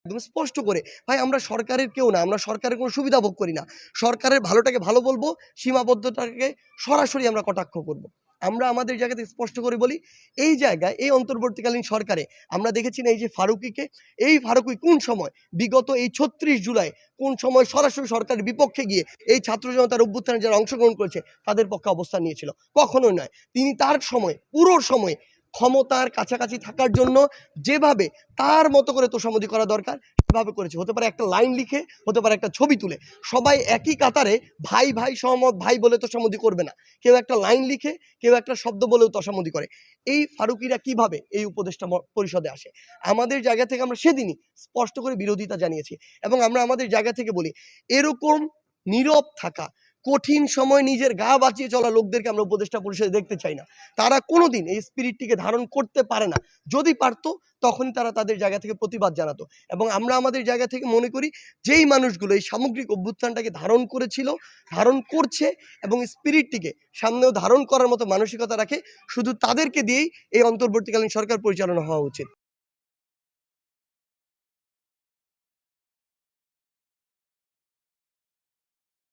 একদম স্পষ্ট করে, ভাই আমরা সরকারের কেউ না, আমরা সরকারের কোনো সুবিধা ভোগ করি না। সরকারের ভালোটাকে ভালো বলবো, সীমাবদ্ধতাকে সরাসরি আমরা কটাক্ষ করব। আমরা আমাদের জায়গা থেকে স্পষ্ট করে বলি, এই জায়গায় এই অন্তর্বর্তীকালীন সরকারে আমরা দেখেছি না এই যে ফারুকীকে, এই ফারুকী কোন সময় বিগত এই ৩৬ জুলাই কোন সময় সরাসরি সরকারের বিপক্ষে গিয়ে এই ছাত্র জনতার অভ্যুত্থানে যারা অংশগ্রহণ করেছে তাদের পক্ষে অবস্থান নিয়েছিল? কখনোই নয়। তিনি তার সময় পুরো সময় ক্ষমতার কাছাকাছি থাকার জন্য যেভাবে তার মতো করে তোষামোদি করা দরকার সেভাবে করেছে। হতে পারে একটা লাইন লিখে, হতে পারে একটা ছবি তুলে। সবাই একই কাতারে ভাই, ভাই, সহমত ভাই বলে তোষামোদি করবে না। কেউ একটা লাইন লিখে, কেউ একটা শব্দ বলেও তোষামোদি করে। এই ফারুকীরা কিভাবে এই উপদেষ্টা পরিষদে আসে? আমাদের জায়গা থেকে আমরা সেদিনই স্পষ্ট করে বিরোধিতা জানিয়েছি এবং আমরা আমাদের জায়গা থেকে বলি, এরকম নীরব থাকা, কঠিন সময় নিজের গা বাঁচিয়ে চলা লোকদেরকে আমরা উপদেষ্টা পরিষদে দেখতে চাই না। তারা কোনোদিন এই স্পিরিটটিকে ধারণ করতে পারে না। যদি পারত তখনই তারা তাদের জায়গা থেকে প্রতিবাদ জানাতো এবং আমরা আমাদের জায়গা থেকে মনে করি যেই মানুষগুলো এই সামগ্রিক অভ্যুত্থানটাকে ধারণ করেছিল, ধারণ করছে এবং স্পিরিটটিকে সামনেও ধারণ করার মতো মানসিকতা রাখে, শুধু তাদেরকে দিয়েই এই অন্তর্বর্তীকালীন সরকার পরিচালনা হওয়া উচিত।